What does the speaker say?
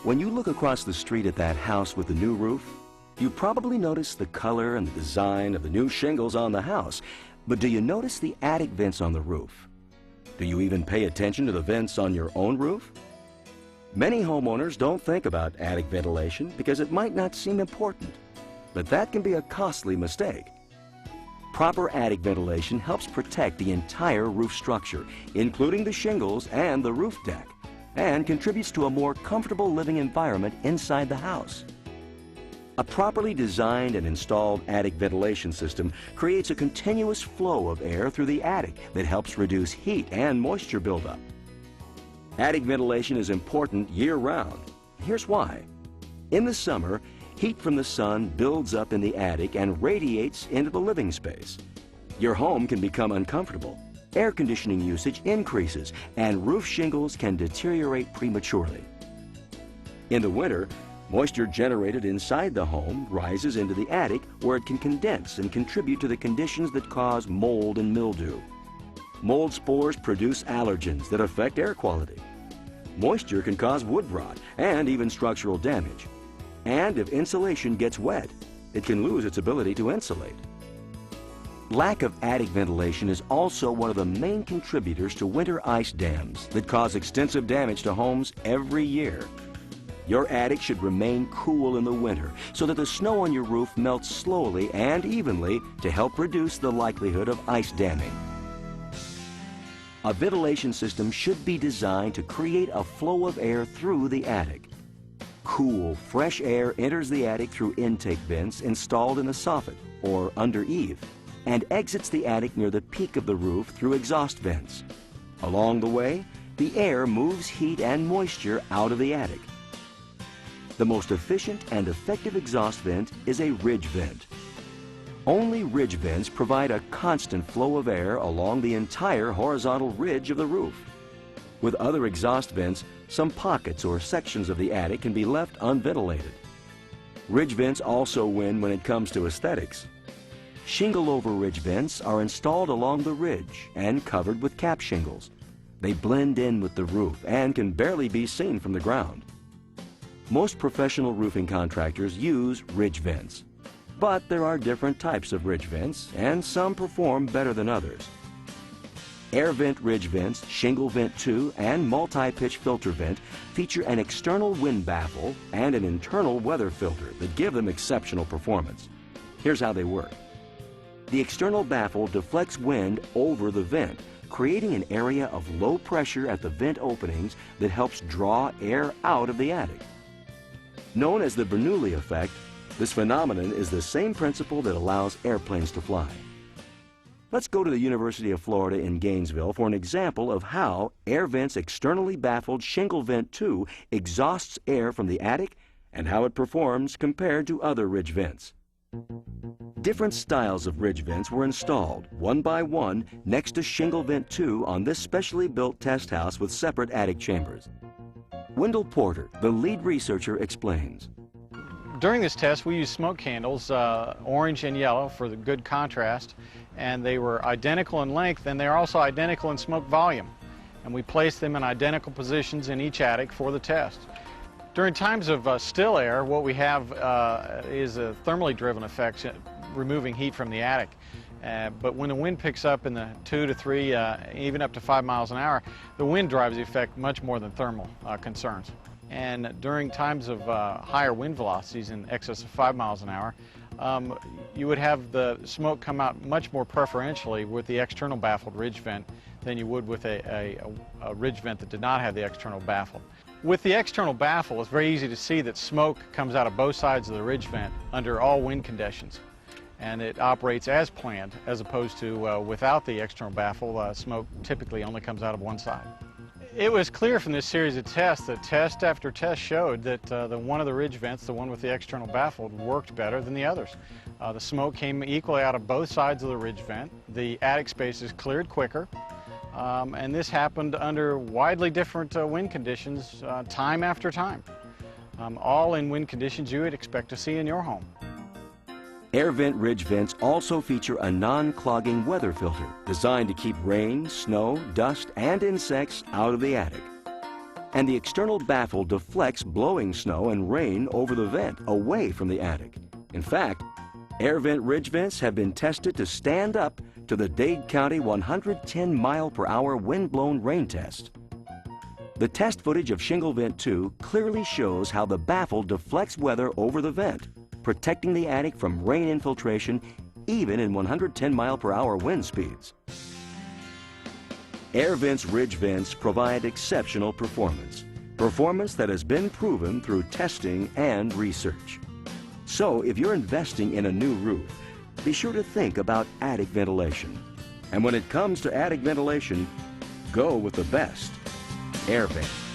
When you look across the street at that house with the new roof, you probably notice the color and the design of the new shingles on the house. But do you notice the attic vents on the roof? Do you even pay attention to the vents on your own roof? Many homeowners don't think about attic ventilation because it might not seem important, but that can be a costly mistake. Proper attic ventilation helps protect the entire roof structure, including the shingles and the roof deck, and contributes to a more comfortable living environment inside the house. A properly designed and installed attic ventilation system creates a continuous flow of air through the attic that helps reduce heat and moisture buildup. Attic ventilation is important year-round. Here's why. In the summer, heat from the sun builds up in the attic and radiates into the living space. Your home can become uncomfortable. Air conditioning usage increases, and roof shingles can deteriorate prematurely. In the winter, moisture generated inside the home rises into the attic where it can condense and contribute to the conditions that cause mold and mildew. Mold spores produce allergens that affect air quality. Moisture can cause wood rot and even structural damage. And if insulation gets wet, it can lose its ability to insulate. Lack of attic ventilation is also one of the main contributors to winter ice dams that cause extensive damage to homes every year. Your attic should remain cool in the winter so that the snow on your roof melts slowly and evenly to help reduce the likelihood of ice damming. A ventilation system should be designed to create a flow of air through the attic. Cool, fresh air enters the attic through intake vents installed in the soffit or under eave, and exits the attic near the peak of the roof through exhaust vents. Along the way, the air moves heat and moisture out of the attic. The most efficient and effective exhaust vent is a ridge vent. Only ridge vents provide a constant flow of air along the entire horizontal ridge of the roof. With other exhaust vents, some pockets or sections of the attic can be left unventilated. Ridge vents also win when it comes to aesthetics. Shingle-over ridge vents are installed along the ridge and covered with cap shingles. They blend in with the roof and can barely be seen from the ground. Most professional roofing contractors use ridge vents, but there are different types of ridge vents, and some perform better than others. Air vent ridge vents, shingle vent 2, and multi-pitch filter vent feature an external wind baffle and an internal weather filter that give them exceptional performance. Here's how they work. The external baffle deflects wind over the vent, creating an area of low pressure at the vent openings that helps draw air out of the attic. Known as the Bernoulli effect, this phenomenon is the same principle that allows airplanes to fly. Let's go to the University of Florida in Gainesville for an example of how air vent's externally baffled shingle vent 2 exhausts air from the attic and how it performs compared to other ridge vents. Different styles of ridge vents were installed, one by one, next to shingle vent 2 on this specially built test house with separate attic chambers. Wendell Porter, the lead researcher, explains. During this test, we used smoke candles, orange and yellow, for the good contrast, and they were identical in length, and they're also identical in smoke volume. And we placed them in identical positions in each attic for the test. During times of still air, what we have is a thermally driven effect, removing heat from the attic. But when the wind picks up in the 2 to 3, even up to 5 miles an hour, the wind drives the effect much more than thermal concerns. And during times of higher wind velocities in excess of 5 miles an hour, you would have the smoke come out much more preferentially with the external baffled ridge vent than you would with a ridge vent that did not have the external baffle. With the external baffle, it's very easy to see that smoke comes out of both sides of the ridge vent under all wind conditions. And it operates as planned, as opposed to without the external baffle, smoke typically only comes out of one side. It was clear from this series of tests that test after test showed that one of the ridge vents, the one with the external baffle, worked better than the others. The smoke came equally out of both sides of the ridge vent. The attic spaces cleared quicker, and this happened under widely different wind conditions time after time, all in wind conditions you would expect to see in your home. Air vent ridge vents also feature a non-clogging weather filter designed to keep rain, snow, dust, and insects out of the attic. and the external baffle deflects blowing snow and rain over the vent, away from the attic. In fact, air vent ridge vents have been tested to stand up to the Dade County 110-mile-per-hour wind-blown rain test. The test footage of Shingle Vent 2 clearly shows how the baffle deflects weather over the vent, protecting the attic from rain infiltration even in 110-mile-per-hour wind speeds. Air Vent's ridge vents provide exceptional performance that has been proven through testing and research. So if you're investing in a new roof, be sure to think about attic ventilation. And when it comes to attic ventilation, go with the best, Air Vent.